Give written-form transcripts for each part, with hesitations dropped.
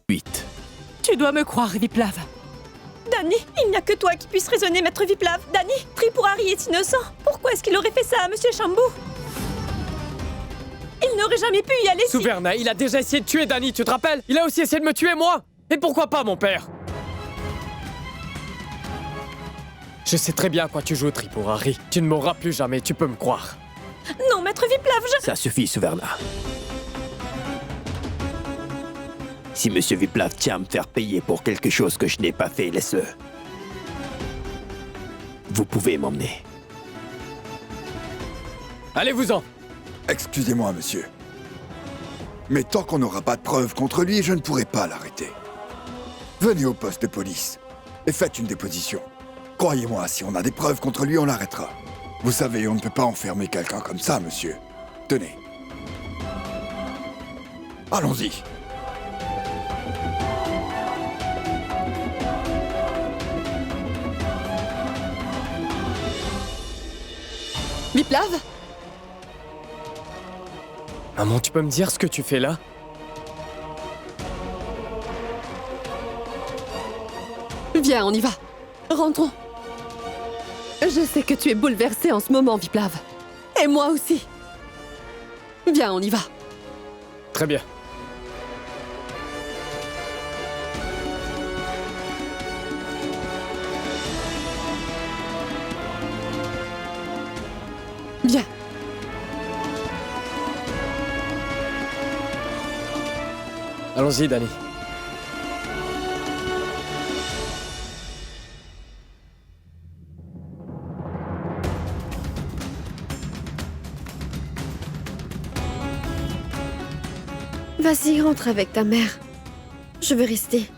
8. Tu dois me croire, Viplav. Danny, il n'y a que toi qui puisse raisonner, maître Viplav. Danny, Tripurari est innocent. Pourquoi est-ce qu'il aurait fait ça à Monsieur Shambhu? Il n'aurait jamais pu y aller si... Suverna, il a déjà essayé de tuer Danny, tu te rappelles? Il a aussi essayé de me tuer, moi! Et pourquoi pas, mon père? Je sais très bien à quoi tu joues, Tripurari. Tu ne mourras plus jamais, tu peux me croire. Non, maître Viplav, Ça suffit, Suverna. Si Monsieur Viplav tient à me faire payer pour quelque chose que je n'ai pas fait, laisse-le. Vous pouvez m'emmener. Allez-vous-en! Excusez-moi, monsieur. Mais tant qu'on n'aura pas de preuves contre lui, je ne pourrai pas l'arrêter. Venez au poste de police et faites une déposition. Croyez-moi, si on a des preuves contre lui, on l'arrêtera. Vous savez, on ne peut pas enfermer quelqu'un comme ça, monsieur. Tenez. Allons-y. Viplav? Maman, tu peux me dire ce que tu fais là? Viens, on y va. Rentrons. Je sais que tu es bouleversé en ce moment, Viplav. Et moi aussi. Viens, on y va. Très bien. Viens. Allons-y, Danny. Vas-y, rentre avec ta mère. Je veux rester.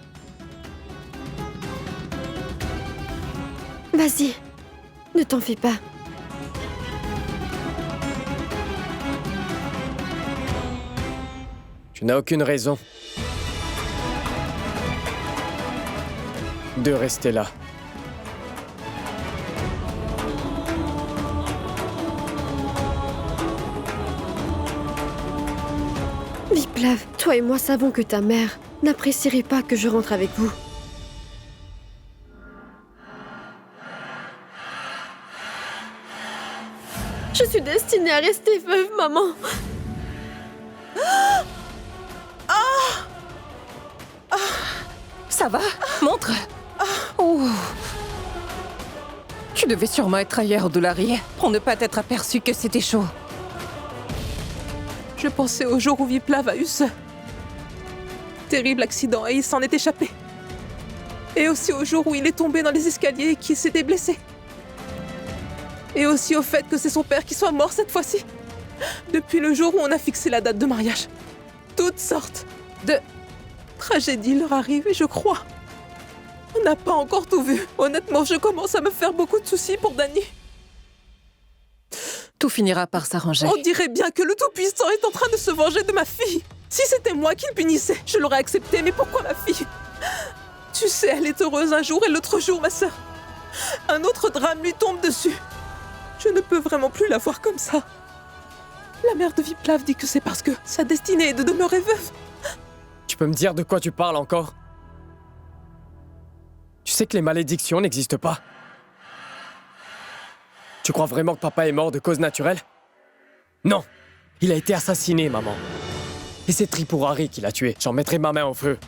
Vas-y, ne t'en fais pas. Tu n'as aucune raison de rester là. Viplav, toi et moi savons que ta mère n'apprécierait pas que je rentre avec vous. Je suis destinée à rester veuve, maman. Ça va? Montre. Oh. Tu devais sûrement être ailleurs, Doulari, pour ne pas t'être aperçu que c'était chaud. Je pensais au jour où Viplav a eu ce terrible accident et il s'en est échappé. Et aussi au jour où il est tombé dans les escaliers et qu'il s'était blessé. Et aussi au fait que c'est son père qui soit mort cette fois-ci. Depuis le jour où on a fixé la date de mariage. Toutes sortes de tragédies leur arrivent et je crois. On n'a pas encore tout vu. Honnêtement, je commence à me faire beaucoup de soucis pour Danny. Tout finira par s'arranger. On dirait bien que le Tout-Puissant est en train de se venger de ma fille. Si c'était moi qui le punissais, je l'aurais accepté, mais pourquoi ma fille? Tu sais, elle est heureuse un jour et l'autre jour, ma sœur. Un autre drame lui tombe dessus. Je ne peux vraiment plus la voir comme ça. La mère de Viplav dit que c'est parce que sa destinée est de demeurer veuve. Tu peux me dire de quoi tu parles encore? Tu sais que les malédictions n'existent pas. Tu crois vraiment que papa est mort de cause naturelle? Non! Il a été assassiné, maman. Et c'est Tripurari qui l'a tué. J'en mettrai ma main au feu.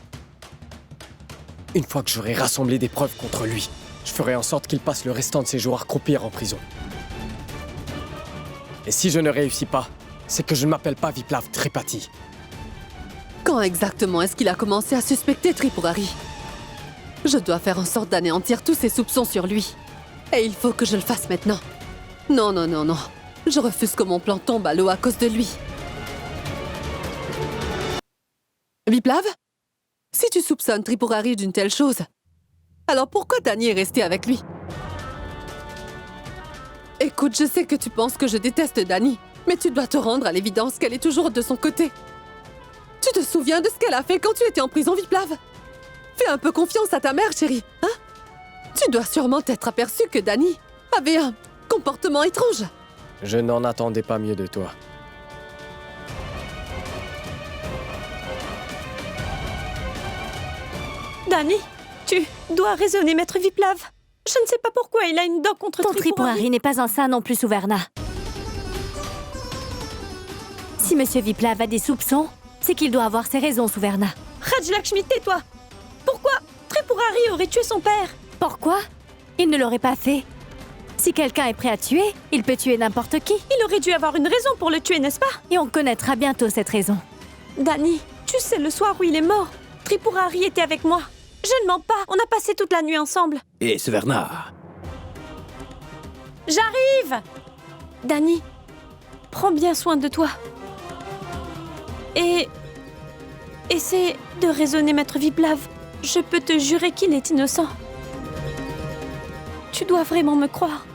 Une fois que j'aurai rassemblé des preuves contre lui, je ferai en sorte qu'il passe le restant de ses jours à croupir en prison. Et si je ne réussis pas, c'est que je ne m'appelle pas Viplav Tripathi. Quand exactement est-ce qu'il a commencé à suspecter Tripurari? Je dois faire en sorte d'anéantir tous ses soupçons sur lui. Et il faut que je le fasse maintenant. Non, non, non, non. Je refuse que mon plan tombe à l'eau à cause de lui. Viplav? Si tu soupçonnes Tripurari d'une telle chose, alors pourquoi Danny est resté avec lui? Écoute, je sais que tu penses que je déteste Danny, mais tu dois te rendre à l'évidence qu'elle est toujours de son côté. Tu te souviens de ce qu'elle a fait quand tu étais en prison, Viplav? Fais un peu confiance à ta mère, chérie, hein? Tu dois sûrement t'être aperçu que Danny avait un comportement étrange. Je n'en attendais pas mieux de toi. Dani, tu dois raisonner, maître Viplav. Je ne sais pas pourquoi il a une dent contre Ton Tripurari. Tripurari n'est pas un saint non plus, Souverna. Si Monsieur Viplav a des soupçons, c'est qu'il doit avoir ses raisons, Souverna. Rajlakshmi, tais-toi. Pourquoi Tripurari aurait tué son père? Pourquoi? Il ne l'aurait pas fait. Si quelqu'un est prêt à tuer, il peut tuer n'importe qui. Il aurait dû avoir une raison pour le tuer, n'est-ce pas? Et on connaîtra bientôt cette raison. Dani, tu sais, le soir où il est mort, Tripurari était avec moi. Je ne mens pas, on a passé toute la nuit ensemble. Et Severna, J'arrive! Dani, prends bien soin de toi. Et... essaie de raisonner, maître Viplav. Je peux te jurer qu'il est innocent. Tu dois vraiment me croire.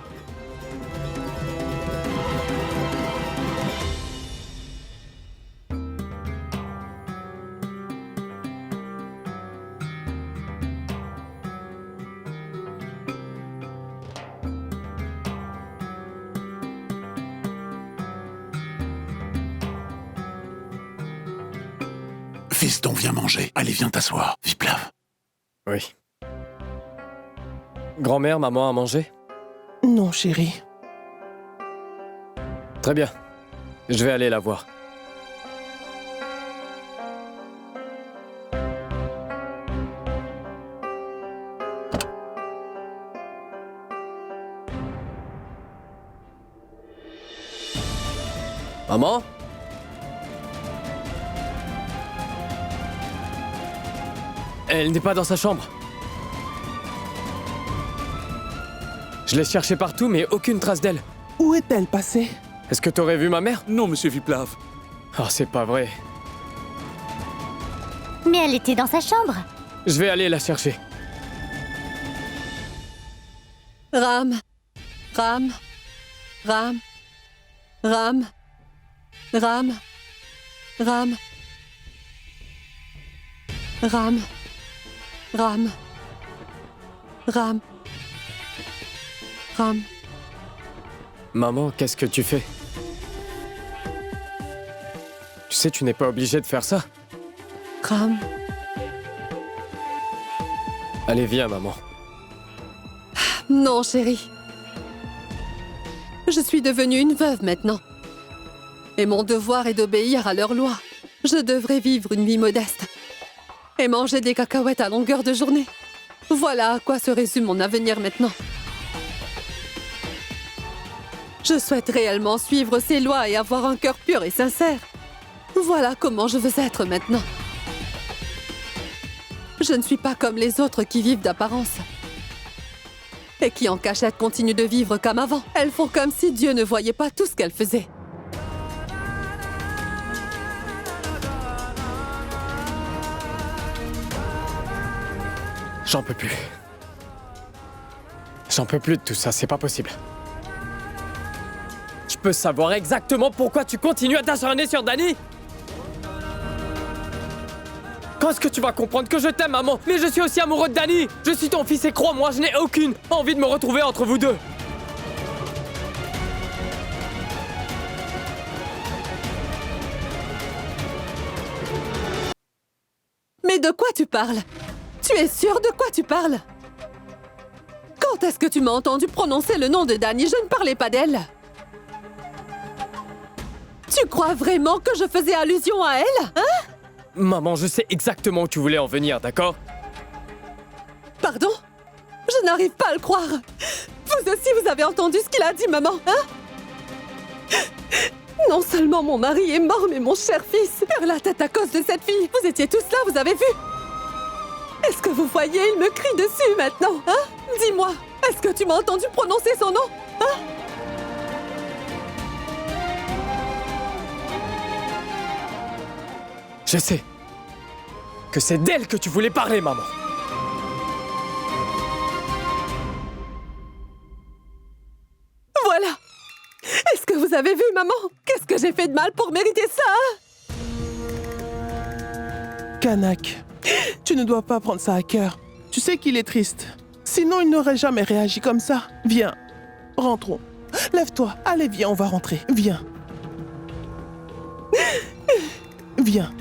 Fiston, viens manger. Allez, viens t'asseoir. Viplav. Oui. Grand-mère, maman a mangé? Non, chérie. Très bien. Je vais aller la voir. Maman? Elle n'est pas dans sa chambre. Je l'ai cherchée partout, mais aucune trace d'elle. Où est-elle passée? Est-ce que t'aurais vu ma mère? Non, monsieur Viplav. Oh, c'est pas vrai. Mais elle était dans sa chambre. Je vais aller la chercher. Ram, Ram, Ram, Ram, Ram, Ram, Ram, Ram, Ram, Ram. Maman, qu'est-ce que tu fais? Tu sais, tu n'es pas obligée de faire ça. Ram. Allez, viens, maman. Non, chérie. Je suis devenue une veuve maintenant. Et mon devoir est d'obéir à leurs lois. Je devrais vivre une vie modeste. Et manger des cacahuètes à longueur de journée. Voilà à quoi se résume mon avenir maintenant. Je souhaite réellement suivre ces lois et avoir un cœur pur et sincère. Voilà comment je veux être maintenant. Je ne suis pas comme les autres qui vivent d'apparence. Et qui en cachette continuent de vivre comme avant. Elles font comme si Dieu ne voyait pas tout ce qu'elles faisaient. J'en peux plus. J'en peux plus de tout ça, c'est pas possible. Je peux savoir exactement pourquoi tu continues à t'acharner sur Dani? Quand est-ce que tu vas comprendre que je t'aime, maman? Mais je suis aussi amoureux de Dani! Je suis ton fils et crois-moi, je n'ai aucune envie de me retrouver entre vous deux! Mais de quoi tu parles? Tu es sûr de quoi tu parles? Quand est-ce que tu m'as entendu prononcer le nom de Dani? Je ne parlais pas d'elle. Tu crois vraiment que je faisais allusion à elle? Hein? Maman, je sais exactement où tu voulais en venir, d'accord? Pardon? Je n'arrive pas à le croire. Vous aussi, vous avez entendu ce qu'il a dit, maman, hein? Non seulement mon mari est mort, mais mon cher fils perd la tête à cause de cette fille. Vous étiez tous là, vous avez vu? Est-ce que vous voyez, il me crie dessus maintenant, hein? Dis-moi, est-ce que tu m'as entendu prononcer son nom, hein? Je sais que c'est d'elle que tu voulais parler, maman. Voilà. Est-ce que vous avez vu, maman? Qu'est-ce que j'ai fait de mal pour mériter ça, hein? Kanak, tu ne dois pas prendre ça à cœur. Tu sais qu'il est triste. Sinon, il n'aurait jamais réagi comme ça. Viens, rentrons. Lève-toi. Allez, viens, on va rentrer. Viens. Viens.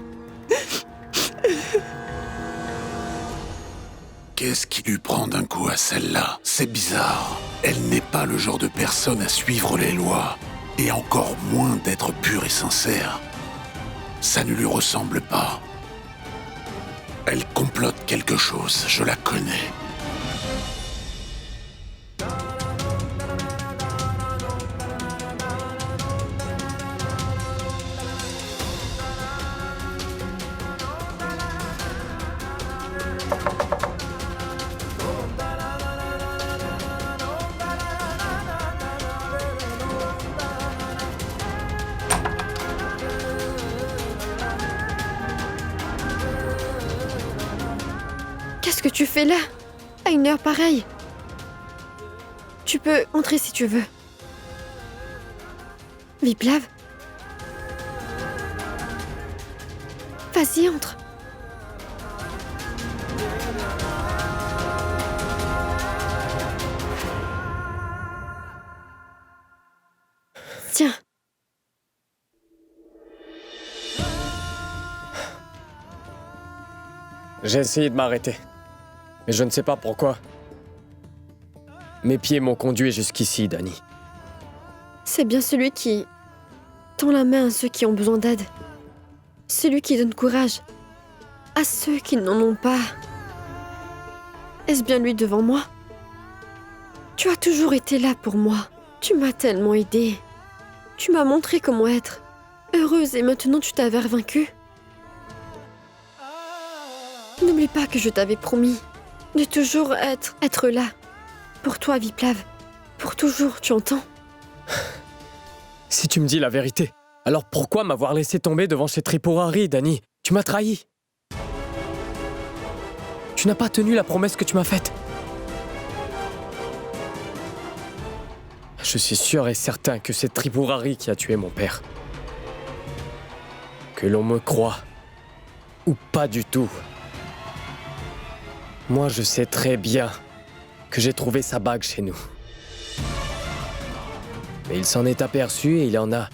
Qu'est-ce qui lui prend d'un coup à celle-là? C'est bizarre. Elle n'est pas le genre de personne à suivre les lois, et encore moins d'être pure et sincère. Ça ne lui ressemble pas. Elle complote quelque chose, je la connais. Qu'est-ce que tu fais là? À une heure pareille? Tu peux entrer si tu veux. Viplav? Vas-y, entre. Tiens. J'ai essayé de m'arrêter. Mais je ne sais pas pourquoi. Mes pieds m'ont conduit jusqu'ici, Dani. C'est bien celui qui tend la main à ceux qui ont besoin d'aide. Celui qui donne courage à ceux qui n'en ont pas. Est-ce bien lui devant moi? Tu as toujours été là pour moi. Tu m'as tellement aidée. Tu m'as montré comment être heureuse et maintenant tu t'avères vaincue. N'oublie pas que je t'avais promis de toujours être là. Pour toi, Viplav. Pour toujours, tu entends? Si tu me dis la vérité, alors pourquoi m'avoir laissé tomber devant ces Tripurari, Dani? Tu m'as trahi. Tu n'as pas tenu la promesse que tu m'as faite. Je suis sûr et certain que c'est Tripurari qui a tué mon père. Que l'on me croit ou pas du tout. Moi, je sais très bien que j'ai trouvé sa bague chez nous. Mais il s'en est aperçu et il en a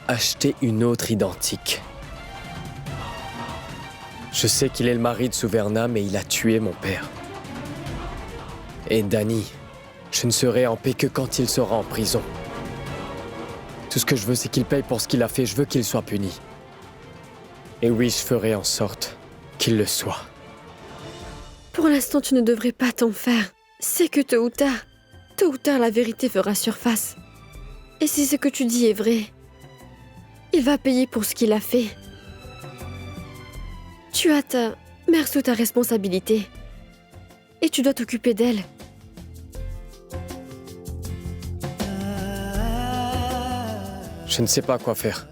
acheté une autre identique. Je sais qu'il est le mari de Suverna, mais il a tué mon père. Et Dani, je ne serai en paix que quand il sera en prison. Tout ce que je veux, c'est qu'il paye pour ce qu'il a fait. Je veux qu'il soit puni. Et oui, je ferai en sorte qu'il le soit. Pour l'instant, tu ne devrais pas t'en faire. C'est que tôt ou tard, la vérité fera surface. Et si ce que tu dis est vrai, il va payer pour ce qu'il a fait. Tu as ta mère sous ta responsabilité. Et tu dois t'occuper d'elle. Je ne sais pas quoi faire.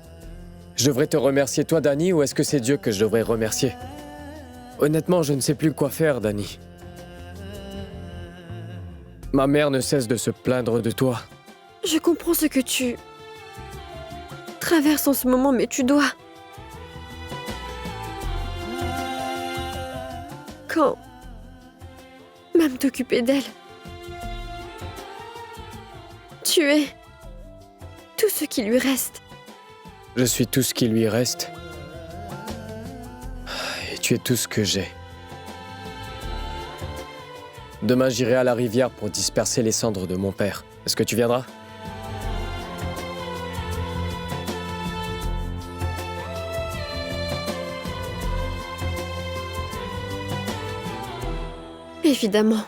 Je devrais te remercier toi, Dani, ou est-ce que c'est Dieu que je devrais remercier? Honnêtement, je ne sais plus quoi faire, Dani. Ma mère ne cesse de se plaindre de toi. Je comprends ce que tu traverses en ce moment, mais tu dois... Quand même t'occuper d'elle. Tu es tout ce qui lui reste. Je suis tout ce qui lui reste. Et tu es tout ce que j'ai. Demain, j'irai à la rivière pour disperser les cendres de mon père. Est-ce que tu viendras? Évidemment.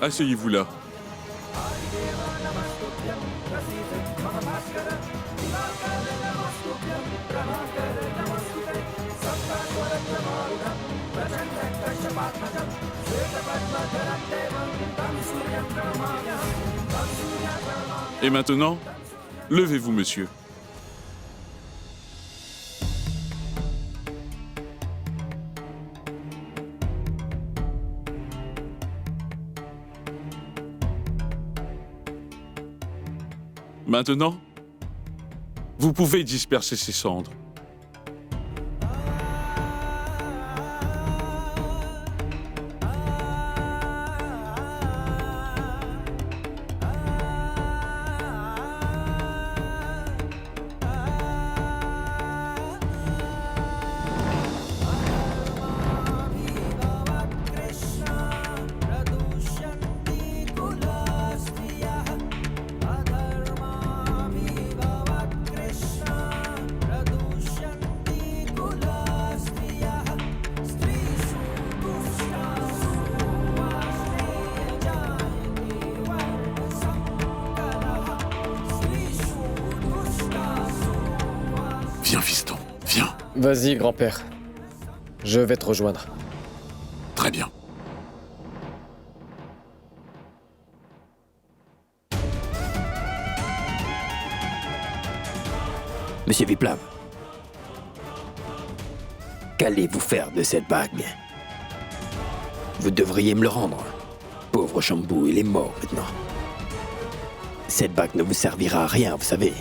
Asseyez-vous là. Et maintenant, levez-vous, monsieur. Maintenant, Vous pouvez disperser ces cendres. Viens, fiston, viens. Vas-y, grand-père. Je vais te rejoindre. Très bien. Monsieur Viplav, qu'allez-vous faire de cette bague? Vous devriez me le rendre. Pauvre Shambhu, il est mort maintenant. Cette bague ne vous servira à rien, vous savez.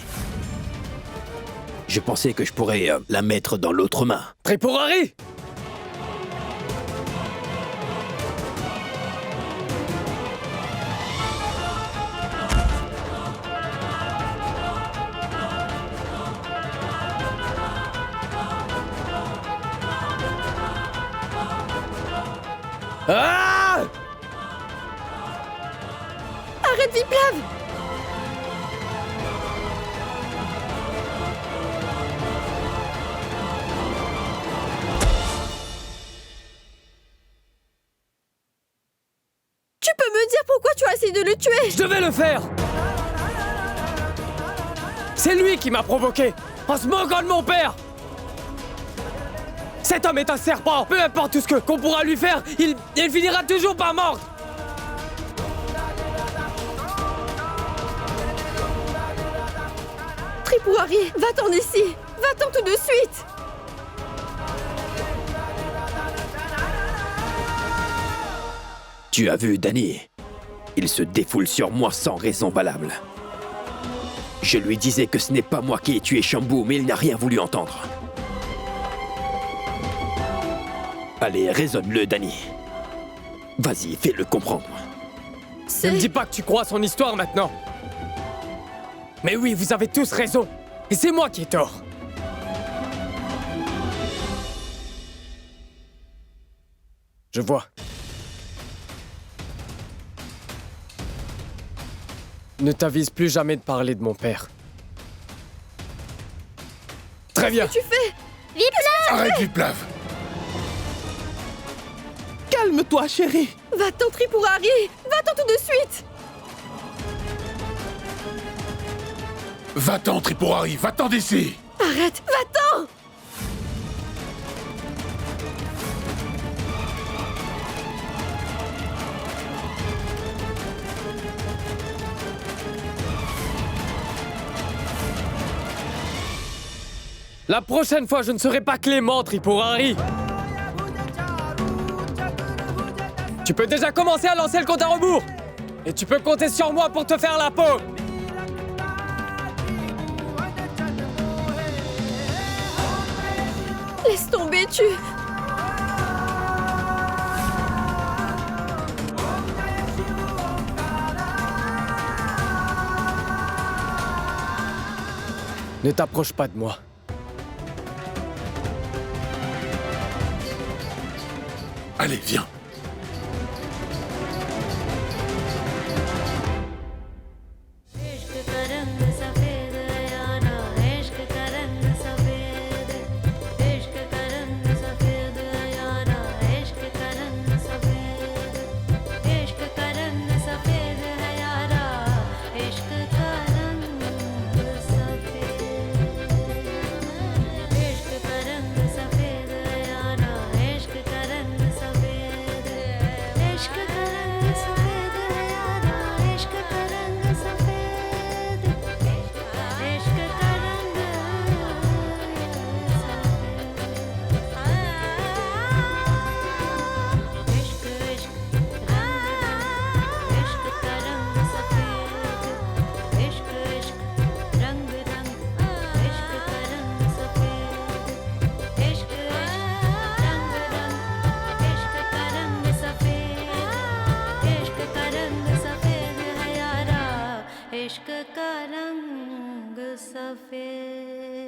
Je pensais que je pourrais la mettre dans l'autre main. Tripurari! Ah! Arrête, Viplav! Tu peux me dire pourquoi tu as essayé de le tuer? Je devais le faire! C'est lui qui m'a provoqué, en se moquant de mon père! Cet homme est un serpent! Peu importe tout ce qu'on pourra lui faire, il finira toujours par mordre! Tripurari, va-t'en d'ici! Va-t'en tout de suite! Tu as vu Danny? Il se défoule sur moi sans raison valable. Je lui disais que ce n'est pas moi qui ai tué Shambhu, mais il n'a rien voulu entendre. Allez, raisonne-le, Danny. Vas-y, fais-le comprendre. Ne me dis pas que tu crois à son histoire maintenant. Mais oui, vous avez tous raison. Et c'est moi qui ai tort. Je vois. Ne t'avise plus jamais de parler de mon père. Très bien. Tu fais? Arrête, Viplav! Calme-toi, chérie. Va-t'en, Tripurari! Va-t'en tout de suite! Va-t'en, Tripurari, va-t'en d'ici! Arrête! Va-t'en! La prochaine fois, je ne serai pas clément, Tripurari. Tu peux déjà commencer à lancer le compte à rebours. Et tu peux compter sur moi pour te faire la peau. Laisse tomber, tu... Ne t'approche pas de moi. Allez, viens. इश्क का रंग सफेद